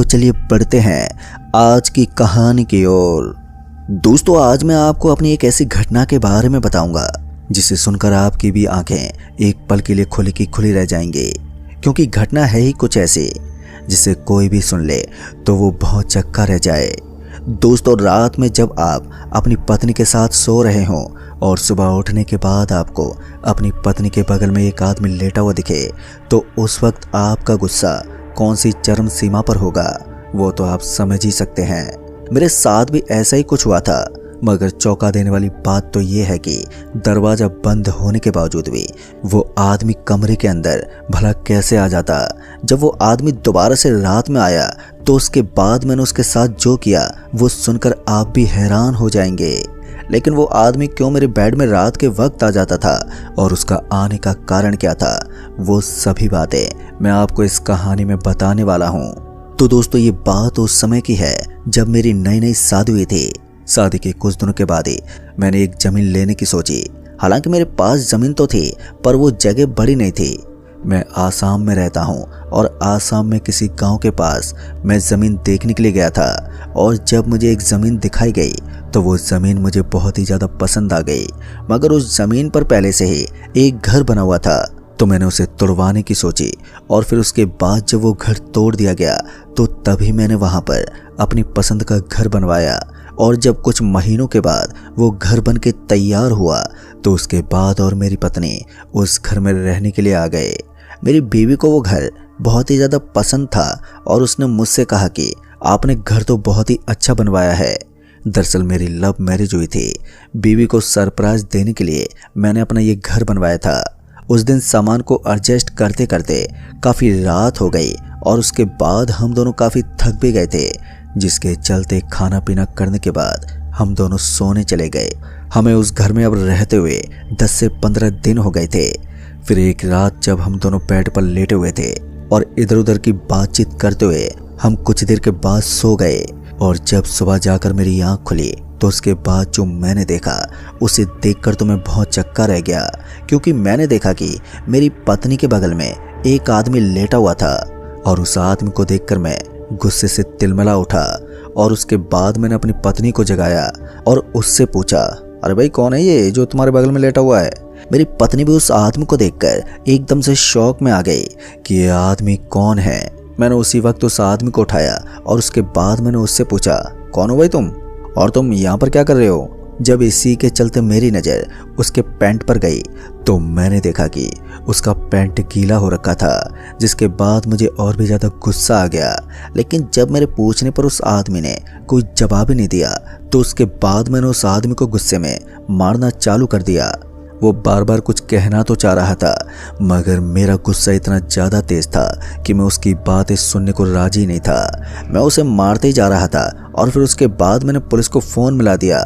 तो चलिए बढ़ते हैं आज की कहानी की ओर। दोस्तों, आज मैं आपको अपनी एक ऐसी घटना के बारे में बताऊंगा जिसे सुनकर आपकी भी आंखें एक पल के लिए खुली की खुली रह जाएंगी, क्योंकि घटना है ही कुछ ऐसी जिसे कोई भी सुन ले तो वो बहुत चक्का रह जाए। दोस्तों, रात में जब आप अपनी पत्नी के साथ सो रहे हों और सुबह उठने के बाद आपको अपनी पत्नी के बगल में एक आदमी लेटा हुआ दिखे तो उस वक्त आपका गुस्सा कौन सी चरम सीमा पर होगा वो तो आप समझ ही सकते हैं। मेरे साथ भी ऐसा ही कुछ हुआ था, मगर चौंका देने वाली बात तो ये है कि दरवाजा बंद होने के बावजूद भी वो आदमी कमरे के अंदर भला कैसे आ जाता। जब वो आदमी दोबारा से रात में आया तो उसके बाद मैंने उसके साथ जो किया वो सुनकर आप भी हैरान हो जाएंगे। लेकिन वो आदमी क्यों मेरे बेड में रात के वक्त आ जाता था और उसका आने का कारण क्या था, वो सभी बातें मैं आपको इस कहानी में बताने वाला हूँ। तो दोस्तों, ये बात उस समय की है जब मेरी नई नई शादी हुई थी। शादी के कुछ दिनों के बाद ही मैंने एक जमीन लेने की सोची। हालांकि मेरे पास जमीन तो थी पर वो जगह बड़ी नहीं थी। मैं आसाम में रहता हूँ और आसाम में किसी गांव के पास मैं ज़मीन देखने के लिए गया था और जब मुझे एक ज़मीन दिखाई गई तो वो ज़मीन मुझे बहुत ही ज़्यादा पसंद आ गई। मगर उस ज़मीन पर पहले से ही एक घर बना हुआ था तो मैंने उसे तोड़वाने की सोची और फिर उसके बाद जब वो घर तोड़ दिया गया तो तभी मैंने वहाँ पर अपनी पसंद का घर बनवाया। और जब कुछ महीनों के बाद वो घर बन के तैयार हुआ तो उसके बाद और मेरी पत्नी उस घर में रहने के लिए आ गए। मेरी बीवी को वो घर बहुत ही ज़्यादा पसंद था और उसने मुझसे कहा कि आपने घर तो बहुत ही अच्छा बनवाया है। दरअसल मेरी लव मैरिज हुई थी। बीवी को सरप्राइज देने के लिए मैंने अपना ये घर बनवाया था। उस दिन सामान को एडजस्ट करते करते काफ़ी रात हो गई और उसके बाद हम दोनों काफ़ी थक भी गए थे, जिसके चलते खाना पीना करने के बाद हम दोनों सोने चले गए। हमें उस घर में अब रहते हुए 10 से 15 दिन हो गए थे। फिर एक रात जब हम दोनों बेड पर लेटे हुए थे और इधर उधर की बातचीत करते हुए हम कुछ देर के बाद सो गए और जब सुबह जाकर मेरी आँख खुली तो उसके बाद जो मैंने देखा उसे देखकर तो मैं बहुत चक्का रह गया, क्योंकि मैंने देखा कि मेरी पत्नी के बगल में एक आदमी लेटा हुआ था और उस आदमी को देखकर मैं गुस्से से तिलमिला उठा और उसके बाद मैंने अपनी पत्नी को जगाया और उससे पूछा, अरे भाई कौन है ये जो तुम्हारे बगल में लेटा हुआ है? मेरी पत्नी भी उस आदमी को देखकर एकदम से शौक में आ गई कि ये आदमी कौन है। मैंने उसी वक्त उस आदमी को उठाया और उसके बाद मैंने उससे पूछा, कौन हो भाई तुम और तुम यहाँ पर क्या कर रहे हो? जब इसी के चलते मेरी नज़र उसके पैंट पर गई तो मैंने देखा कि उसका पैंट गीला हो रखा था, जिसके बाद मुझे और भी ज़्यादा गुस्सा आ गया। लेकिन जब मेरे पूछने पर उस आदमी ने कोई जवाब ही नहीं दिया तो उसके बाद मैंने उस आदमी को गुस्से में मारना चालू कर दिया। वो बार बार कुछ कहना तो चाह रहा था, मगर मेरा गुस्सा इतना ज़्यादा तेज था कि मैं उसकी बातें सुनने को राजी नहीं था। मैं उसे मारते ही जा रहा था और फिर उसके बाद मैंने पुलिस को फ़ोन मिला दिया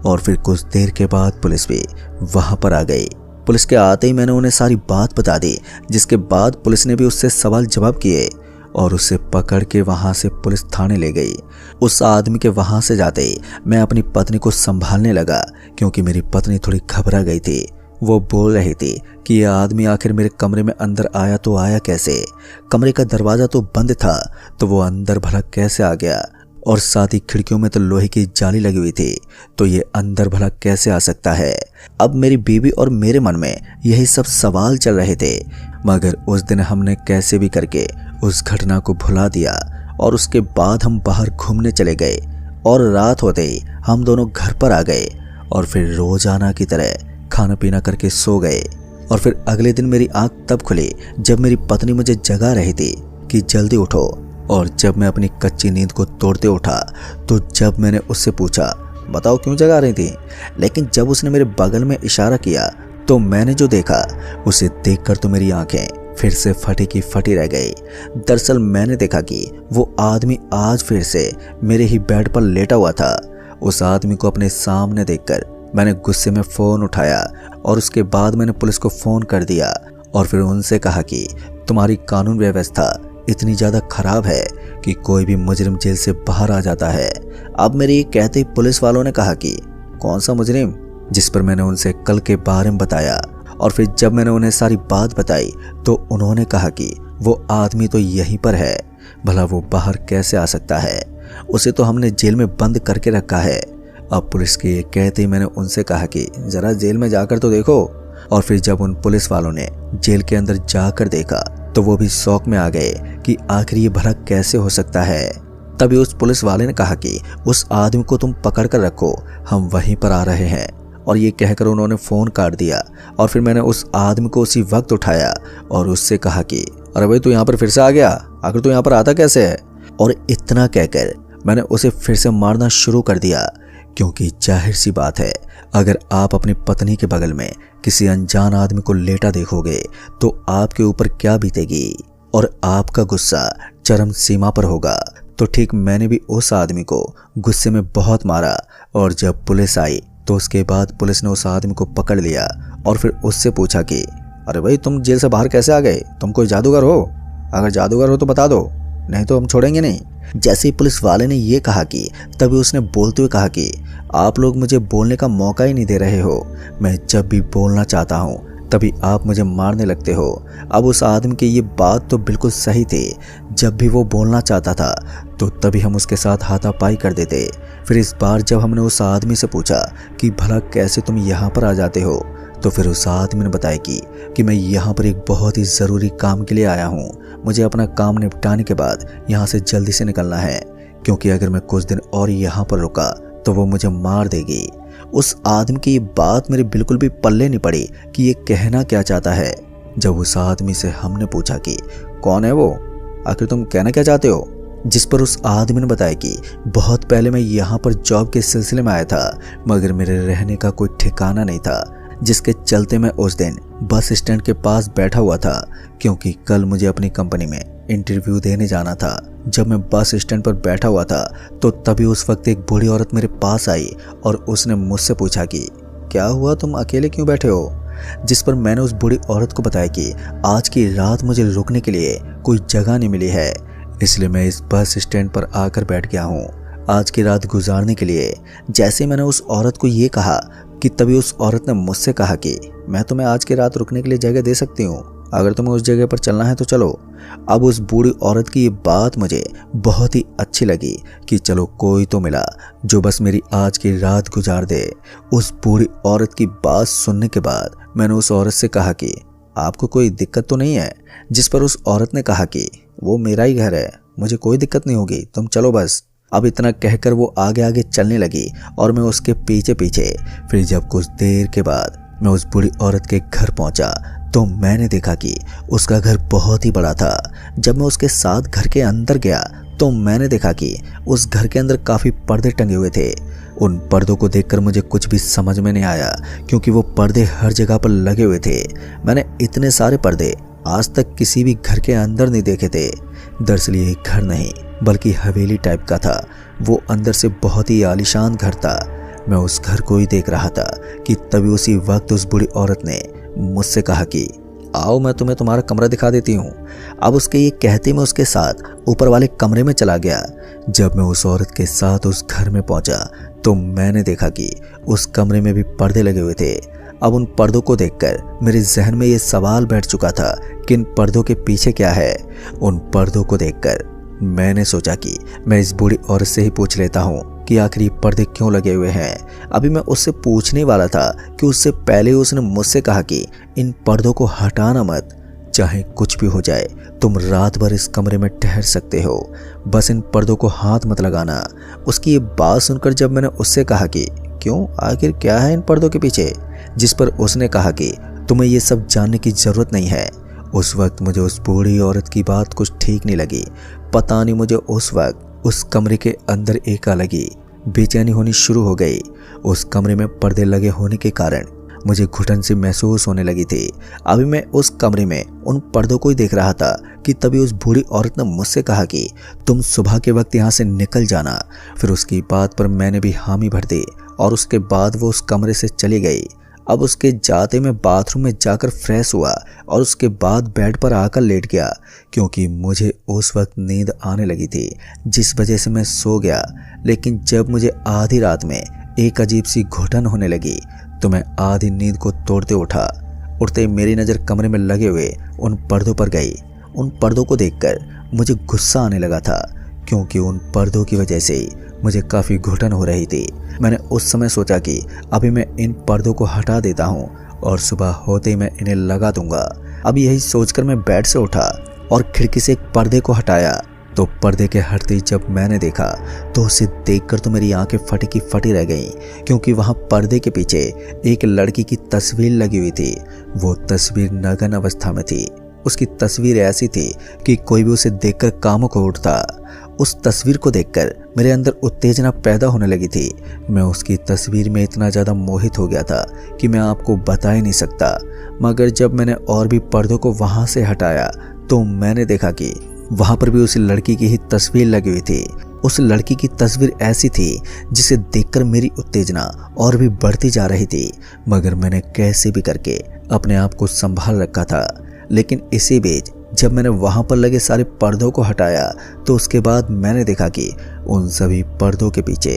और फिर कुछ देर के बाद पुलिस भी वहाँ पर आ गई। पुलिस के आते ही मैंने उन्हें सारी बात बता दी, जिसके बाद पुलिस ने भी उससे सवाल जवाब किए और उसे पकड़ के वहाँ से पुलिस थाने ले गई। उस आदमी के वहाँ से जाते ही मैं अपनी पत्नी को संभालने लगा, क्योंकि मेरी पत्नी थोड़ी घबरा गई थी। वो बोल रही थी कि यह आदमी आखिर मेरे कमरे में अंदर आया तो आया कैसे? कमरे का दरवाज़ा तो बंद था तो वो अंदर भला कैसे आ गया? और साथ ही खिड़कियों में तो लोहे की जाली लगी हुई थी, तो ये अंदर भला कैसे आ सकता है? अब मेरी बीवी और मेरे मन में यही सब सवाल चल रहे थे, मगर उस दिन हमने कैसे भी करके उस घटना को भुला दिया और उसके बाद हम बाहर घूमने चले गए और रात होते ही हम दोनों घर पर आ गए और फिर रोजाना की तरह खाना पीना करके सो गए। और फिर अगले दिन मेरी आंख तब खुली जब मेरी पत्नी मुझे जगा रही थी कि जल्दी उठो, और जब मैं अपनी कच्ची नींद को तोड़ते उठा तो जब मैंने उससे पूछा, बताओ क्यों जगा रही थी, लेकिन जब उसने मेरे बगल में इशारा किया तो मैंने जो देखा उसे देखकर तो मेरी आंखें फिर से फटी की फटी रह गई। दरअसल मैंने देखा कि वो आदमी आज फिर से मेरे ही बेड पर लेटा हुआ था। उस आदमी को अपने सामने देखकर मैंने गुस्से में फ़ोन उठाया और उसके बाद मैंने पुलिस को फ़ोन कर दिया और फिर उनसे कहा कि तुम्हारी कानून व्यवस्था इतनी ज़्यादा ख़राब है कि कोई भी मुजरिम जेल से बाहर आ जाता है। अब मेरे ये कहते ही पुलिस वालों ने कहा कि कौन सा मुजरिम? जिस पर मैंने उनसे कल के बारे में बताया और फिर जब मैंने उन्हें सारी बात बताई तो उन्होंने कहा कि वो आदमी तो यहीं पर है। भला वो बाहर कैसे आ सकता है? उसे तो हमने जेल में बंद करके रखा है। अब पुलिस के ये कहते ही मैंने उनसे कहा कि जरा जेल में जाकर तो देखो। और फिर जब उन पुलिस वालों ने जेल के अंदर जाकर देखा तो वो भी शौक में आ गए कि आखिर ये भला कैसे हो सकता है। तभी उस पुलिस वाले ने कहा कि उस आदमी को तुम पकड़ कर रखो, हम वहीं पर आ रहे हैं। और ये कहकर उन्होंने फ़ोन काट दिया। और फिर मैंने उस आदमी को उसी वक्त उठाया और उससे कहा कि अरे भाई, तू यहाँ पर फिर से आ गया, आखिर तू यहाँ पर आता कैसे है? और इतना कहकर मैंने उसे फिर से मारना शुरू कर दिया, क्योंकि जाहिर सी बात है, अगर आप अपनी पत्नी के बगल में किसी अनजान आदमी को लेटा देखोगे तो आपके ऊपर क्या बीतेगी और आपका गुस्सा चरम सीमा पर होगा। तो ठीक मैंने भी उस आदमी को गुस्से में बहुत मारा। और जब पुलिस आई तो उसके बाद पुलिस ने उस आदमी को पकड़ लिया और फिर उससे पूछा कि अरे भाई, तुम जेल से बाहर कैसे आ गए? तुम कोई जादूगर हो? अगर जादूगर हो तो बता दो, नहीं तो हम छोड़ेंगे नहीं। जैसे ही पुलिस वाले ने ये कहा कि तभी उसने बोलते हुए कहा कि आप लोग मुझे बोलने का मौका ही नहीं दे रहे हो। मैं जब भी बोलना चाहता हूँ तभी आप मुझे मारने लगते हो। अब उस आदमी की ये बात तो बिल्कुल सही थी। जब भी वो बोलना चाहता था तो तभी हम उसके साथ हाथापाई कर देते। फिर इस बार जब हमने उस आदमी से पूछा कि भला कैसे तुम यहाँ पर आ जाते हो, तो फिर उस आदमी ने बताया कि मैं यहाँ पर एक बहुत ही ज़रूरी काम के लिए आया हूँ। मुझे अपना काम निपटाने के बाद यहाँ से जल्दी से निकलना है, क्योंकि अगर मैं कुछ दिन और यहाँ पर रुका तो वो मुझे मार देगी। उस आदमी की ये बात मेरे बिल्कुल भी पल्ले नहीं पड़ी कि ये कहना क्या चाहता है। जब उस आदमी से हमने पूछा कि कौन है वो, आखिर तुम कहना क्या चाहते हो, जिस पर उस आदमी ने बताया कि बहुत पहले मैं यहाँ पर जॉब के सिलसिले में आया था, मगर मेरे रहने का कोई ठिकाना नहीं था, जिसके चलते मैं उस दिन बस स्टैंड के पास बैठा हुआ था, क्योंकि कल मुझे अपनी कंपनी में इंटरव्यू देने जाना था। जब मैं बस स्टैंड पर बैठा हुआ था तो तभी उस वक्त एक बूढ़ी औरत मेरे पास आई और उसने मुझसे पूछा कि क्या हुआ, तुम अकेले क्यों बैठे हो? जिस पर मैंने उस बूढ़ी औरत को बताया कि आज की रात मुझे रुकने के लिए कोई जगह नहीं मिली है, इसलिए मैं इस बस स्टैंड पर आकर बैठ गया हूँ आज की रात गुजारने के लिए। जैसे ही मैंने उस औरत को ये कहा कि तभी उस औरत ने मुझसे कहा कि मैं तुम्हें आज की रात रुकने के लिए जगह दे सकती हूँ, अगर तुम्हें उस जगह पर चलना है तो चलो। अब उस बूढ़ी औरत की ये बात मुझे बहुत ही अच्छी लगी कि चलो कोई तो मिला जो बस मेरी आज की रात गुजार दे। उस बूढ़ी औरत की बात सुनने के बाद मैंने उस औरत से कहा कि आपको कोई दिक्कत तो नहीं है? जिस पर उस औरत ने कहा कि वो मेरा ही घर है, मुझे कोई दिक्कत नहीं होगी, तुम चलो बस। अब इतना कहकर वो आगे आगे चलने लगी और मैं उसके पीछे पीछे। फिर जब कुछ देर के बाद मैं उस बूढ़ी औरत के घर पहुंचा तो मैंने देखा कि उसका घर बहुत ही बड़ा था। जब मैं उसके साथ घर के अंदर गया तो मैंने देखा कि उस घर के अंदर काफ़ी पर्दे टंगे हुए थे। उन पर्दों को देखकर मुझे कुछ भी समझ में नहीं आया, क्योंकि वो पर्दे हर जगह पर लगे हुए थे। मैंने इतने सारे पर्दे आज तक किसी भी घर के अंदर नहीं देखे थे। दरअसल ये एक घर नहीं बल्कि हवेली टाइप का था। वो अंदर से बहुत ही आलीशान घर था। मैं उस घर को ही देख रहा था कि तभी उसी वक्त उस बूढ़ी औरत ने मुझसे कहा कि आओ, मैं तुम्हें तुम्हारा कमरा दिखा देती हूँ। अब उसके ये कहते मैं उसके साथ ऊपर वाले कमरे में चला गया। जब मैं उस औरत के साथ उस घर में पहुंचा तो मैंने देखा कि उस कमरे में भी पर्दे लगे हुए थे। अब उन पर्दों को देखकर मेरे जहन में ये सवाल बैठ चुका था कि इन पर्दों के पीछे क्या है। उन पर्दों को देखकर मैंने सोचा कि मैं इस बूढ़ी औरत से ही पूछ लेता हूँ कि आखिर ये पर्दे क्यों लगे हुए हैं। अभी मैं उससे पूछने वाला था कि उससे पहले उसने मुझसे कहा कि इन पर्दों को हटाना मत, चाहे कुछ भी हो जाए तुम रात भर इस कमरे में ठहर सकते हो, बस इन पर्दों को हाथ मत लगाना। उसकी ये बात सुनकर जब मैंने उससे कहा कि क्यों, आखिर क्या है इन पर्दों के पीछे, जिस पर उसने कहा कि तुम्हें ये सब जानने की ज़रूरत नहीं है। उस वक्त मुझे उस बूढ़ी औरत की बात कुछ ठीक नहीं लगी। पता नहीं मुझे उस वक्त उस कमरे के अंदर एक अलग ही बेचैनी होनी शुरू हो गई। उस कमरे में पर्दे लगे होने के कारण मुझे घुटन सी महसूस होने लगी थी। अभी मैं उस कमरे में उन पर्दों को ही देख रहा था कि तभी उस बूढ़ी औरत ने मुझसे कहा कि तुम सुबह के वक्त यहाँ से निकल जाना। फिर उसकी बात पर मैंने भी हामी भर दी और उसके बाद वो उस कमरे से चली गई। अब उसके जाते मैं बाथरूम में जाकर फ्रेश हुआ और उसके बाद बेड पर आकर लेट गया, क्योंकि मुझे उस वक्त नींद आने लगी थी, जिस वजह से मैं सो गया। लेकिन जब मुझे आधी रात में एक अजीब सी घुटन होने लगी तो मैं आधी नींद को तोड़ते उठा। उठते ही मेरी नज़र कमरे में लगे हुए उन पर्दों पर गई। उन पर्दों को देखकर मुझे गुस्सा आने लगा था, क्योंकि उन पर्दों की वजह से मुझे काफ़ी घुटन हो रही थी। मैंने उस समय सोचा कि अभी मैं इन पर्दों को हटा देता हूँ और सुबह होते ही मैं इन्हें लगा दूंगा। अब यही सोचकर मैं बेड से उठा और खिड़की से एक पर्दे को हटाया। तो पर्दे के हटते ही जब मैंने देखा तो उसे देखकर तो मेरी आंखें फटी की फटी रह गईं, क्योंकि वहां पर्दे के पीछे एक लड़की की तस्वीर लगी हुई थी। वो तस्वीर नग्न अवस्था में थी। उसकी तस्वीर ऐसी थी कि कोई भी उसे देखकर कामुक हो उठता। उस तस्वीर को देखकर मेरे अंदर उत्तेजना पैदा होने लगी थी। मैं उसकी तस्वीर में इतना ज़्यादा मोहित हो गया था कि मैं आपको बता ही नहीं सकता। मगर जब मैंने और भी पर्दों को वहाँ से हटाया तो मैंने देखा कि वहाँ पर भी उस लड़की की ही तस्वीर लगी हुई थी। उस लड़की की तस्वीर ऐसी थी जिसे देखकर मेरी उत्तेजना और भी बढ़ती जा रही थी, मगर मैंने कैसे भी करके अपने आप को संभाल रखा था। लेकिन इसी बीच जब मैंने वहाँ पर लगे सारे पर्दों को हटाया तो उसके बाद मैंने देखा कि उन सभी पर्दों के पीछे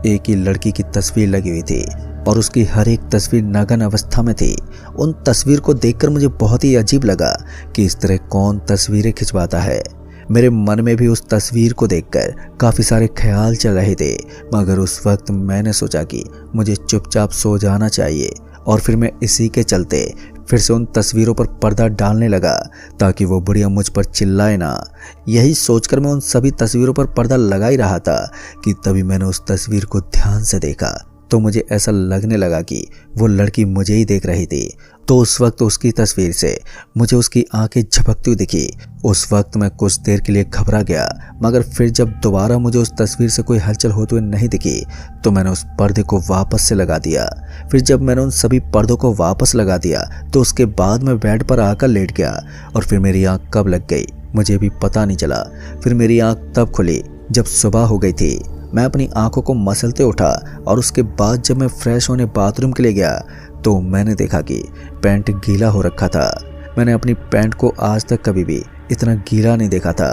एक ही लड़की की तस्वीर लगी हुई थी और उसकी हर एक तस्वीर नग्न अवस्था में थी। उन तस्वीर को देखकर मुझे बहुत ही अजीब लगा कि इस तरह कौन तस्वीरें खिंचवाता है। मेरे मन में भी उस तस्वीर को देखकर काफ़ी सारे ख्याल चल रहे थे, मगर उस वक्त मैंने सोचा कि मुझे चुपचाप सो जाना चाहिए और फिर मैं इसी के चलते फिर से उन तस्वीरों पर पर्दा डालने लगा ताकि वो बुढ़िया मुझ पर चिल्लाए ना। यही सोचकर मैं उन सभी तस्वीरों पर पर्दा लगा ही रहा था कि तभी मैंने उस तस्वीर को ध्यान से देखा तो मुझे ऐसा लगने लगा कि वो लड़की मुझे ही देख रही थी। तो उस वक्त उसकी तस्वीर से मुझे उसकी आंखें झपकती हुई दिखी। उस वक्त मैं कुछ देर के लिए घबरा गया, मगर फिर जब दोबारा मुझे उस तस्वीर से कोई हलचल होते हुए नहीं दिखी तो मैंने उस पर्दे को वापस से लगा दिया। फिर जब मैंने उन सभी पर्दों को वापस लगा दिया तो उसके बाद मैं बेड पर आकर लेट गया और फिर मेरी आंख कब लग गई मुझे भी पता नहीं चला। फिर मेरी आंख तब खुली जब सुबह हो गई थी। मैं अपनी आंखों को मसलते उठा और उसके बाद जब मैं फ्रेश होने बाथरूम के लिए गया तो मैंने देखा कि पैंट गीला हो रखा था। मैंने अपनी पैंट को आज तक कभी भी इतना गीला नहीं देखा था।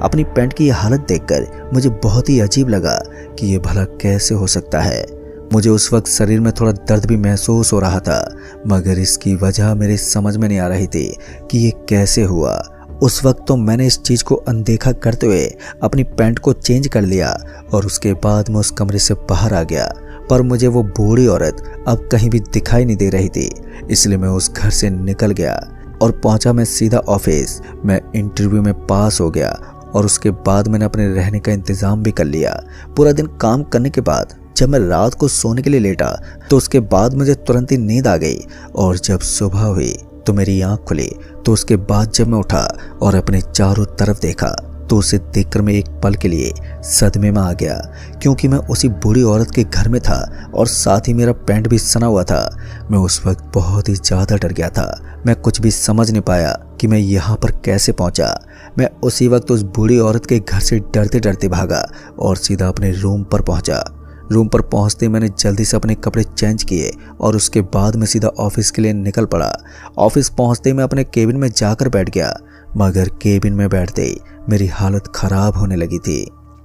अपनी पैंट की हालत देखकर मुझे बहुत ही अजीब लगा कि ये भला कैसे हो सकता है। मुझे उस वक्त शरीर में थोड़ा दर्द भी महसूस हो रहा था, मगर इसकी वजह मेरे समझ में नहीं आ रही थी कि ये कैसे हुआ। उस वक्त तो मैंने इस चीज़ को अनदेखा करते हुए अपनी पैंट को चेंज कर लिया और उसके बाद मैं उस कमरे से बाहर आ गया। पर मुझे वो बूढ़ी औरत अब कहीं भी दिखाई नहीं दे रही थी, इसलिए मैं उस घर से निकल गया और पहुंचा मैं सीधा ऑफिस। मैं इंटरव्यू में पास हो गया और उसके बाद मैंने अपने रहने का इंतज़ाम भी कर लिया। पूरा दिन काम करने के बाद जब मैं रात को सोने के लिए लेटा तो उसके बाद मुझे तुरंत ही नींद आ गई और जब सुबह हुई तो मेरी आंख खुली। तो उसके बाद जब मैं उठा और अपने चारों तरफ देखा तो उसे देखकर मैं एक पल के लिए सदमे में आ गया, क्योंकि मैं उसी बूढ़ी औरत के घर में था और साथ ही मेरा पैंट भी सना हुआ था। मैं उस वक्त बहुत ही ज़्यादा डर गया था। मैं कुछ भी समझ नहीं पाया कि मैं यहाँ पर कैसे पहुँचा। मैं उसी वक्त उस बूढ़ी औरत के घर से डरते डरते भागा और सीधा अपने रूम पर पहुँचा। रूम पर पहुंचते मैंने जल्दी से अपने कपड़े चेंज किए और उसके बाद मैं सीधा ऑफिस के लिए निकल पड़ा। ऑफिस पहुंचते मैं अपने केबिन में जाकर बैठ गया, मगर केबिन में बैठते ही मेरी हालत ख़राब होने लगी थी,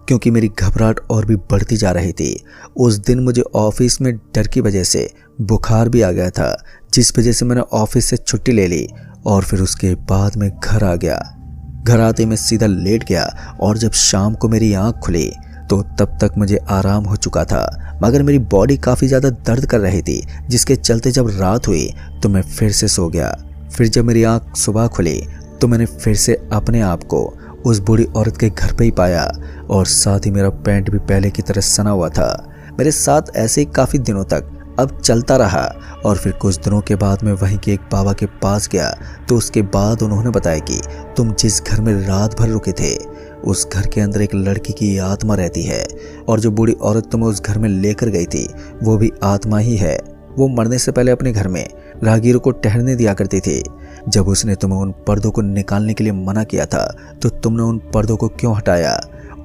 क्योंकि मेरी घबराहट और भी बढ़ती जा रही थी। उस दिन मुझे ऑफिस में डर की वजह से बुखार भी आ गया था, जिस वजह से मैंने ऑफिस से छुट्टी ले ली और फिर उसके बाद मैं घर आ गया। घर आते मैं सीधा लेट गया और जब शाम को मेरी आँख खुली तो तब तक मुझे आराम हो चुका था, मगर मेरी बॉडी काफ़ी ज़्यादा दर्द कर रही थी, जिसके चलते जब रात हुई तो मैं फिर से सो गया। फिर जब मेरी आँख सुबह खुली तो मैंने फिर से अपने आप को उस बूढ़ी औरत के घर पे ही पाया और साथ ही मेरा पैंट भी पहले की तरह सना हुआ था। मेरे साथ ऐसे ही काफ़ी दिनों तक अब चलता रहा और फिर कुछ दिनों के बाद मैं वहीं के एक बाबा के पास गया तो उसके बाद उन्होंने बताया कि तुम जिस घर में रात भर रुके थे उस घर के अंदर एक लड़की की आत्मा रहती है और जो बूढ़ी औरत तुम्हें उस घर में लेकर गई थी वो भी आत्मा ही है। वो मरने से पहले अपने घर में राहगीरों को ठहरने दिया करती थी। जब उसने तुम्हें उन पर्दों को निकालने के लिए मना किया था तो तुमने उन पर्दों को क्यों हटाया?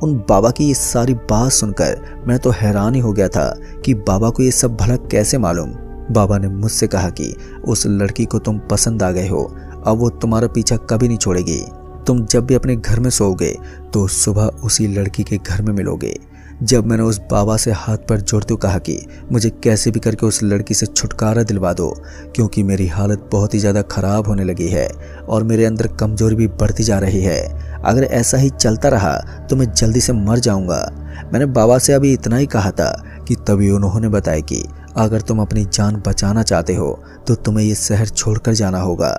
उन बाबा की ये सारी बात सुनकर मैं तो हैरान ही हो गया था कि बाबा को ये सब भला कैसे मालूम। बाबा ने मुझसे कहा कि उस लड़की को तुम पसंद आ गए हो, अब वो तुम्हारा पीछा कभी नहीं छोड़ेगी। तुम जब भी अपने घर में सोओगे तो सुबह उसी लड़की के घर में मिलोगे। जब मैंने उस बाबा से हाथ पर जोड़ते हुए कहा कि मुझे कैसे भी करके उस लड़की से छुटकारा दिलवा दो, क्योंकि मेरी हालत बहुत ही ज़्यादा ख़राब होने लगी है और मेरे अंदर कमज़ोरी भी बढ़ती जा रही है। अगर ऐसा ही चलता रहा तो मैं जल्दी से मर जाऊंगा। मैंने बाबा से अभी इतना ही कहा था कि तभी उन्होंने बताया कि अगर तुम अपनी जान बचाना चाहते हो तो तुम्हें ये शहर छोड़कर जाना होगा,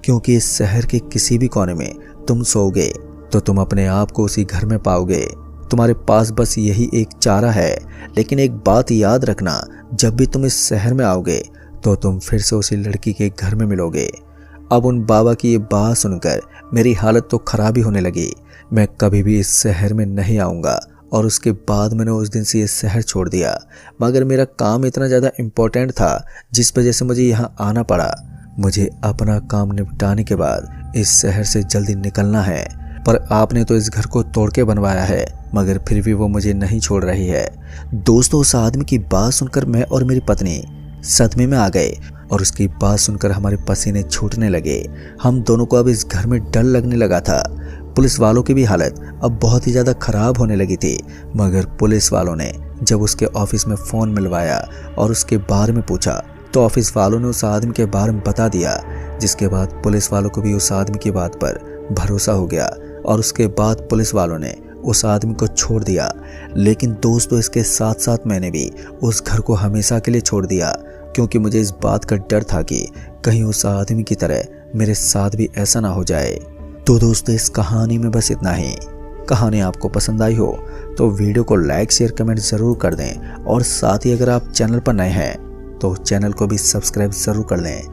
क्योंकि इस शहर के किसी भी कोने में तुम सोओगे तो तुम अपने आप को उसी घर में पाओगे। तुम्हारे पास बस यही एक चारा है। लेकिन एक बात याद रखना, जब भी तुम इस शहर में आओगे तो तुम फिर से उसी लड़की के घर में मिलोगे। अब उन बाबा की ये बात सुनकर मेरी हालत तो खराब ही होने लगी। मैं कभी भी इस शहर में नहीं आऊँगा और उसके बाद मैंने उस दिन से ये शहर छोड़ दिया। मगर मेरा काम इतना ज़्यादा इम्पोर्टेंट था जिस वजह से मुझे यहाँ आना पड़ा। मुझे अपना काम निपटाने के बाद इस शहर से जल्दी निकलना है। पर आपने तो इस घर को तोड़ के बनवाया है, मगर फिर भी वो मुझे नहीं छोड़ रही है। दोस्तों, उस आदमी की बात सुनकर मैं और मेरी पत्नी सदमे में आ गए और उसकी बात सुनकर हमारे पसीने छूटने लगे। हम दोनों को अब इस घर में डर लगने लगा था। पुलिस वालों की भी हालत अब बहुत ही ज़्यादा ख़राब होने लगी थी। मगर पुलिस वालों ने जब उसके ऑफिस में फ़ोन मिलवाया और उसके बारे में पूछा तो ऑफिस वालों ने उस आदमी के बारे में बता दिया, जिसके बाद पुलिस वालों को भी उस आदमी की बात पर भरोसा हो गया और उसके बाद पुलिस वालों ने उस आदमी को छोड़ दिया। लेकिन दोस्तों, इसके साथ साथ मैंने भी उस घर को हमेशा के लिए छोड़ दिया, क्योंकि मुझे इस बात का डर था कि कहीं उस आदमी की तरह मेरे साथ भी ऐसा ना हो जाए। तो दोस्तों, इस कहानी में बस इतना ही। कहानी आपको पसंद आई हो तो वीडियो को लाइक शेयर कमेंट ज़रूर कर दें और साथ ही अगर आप चैनल पर नए हैं तो चैनल को भी सब्सक्राइब ज़रूर कर लें।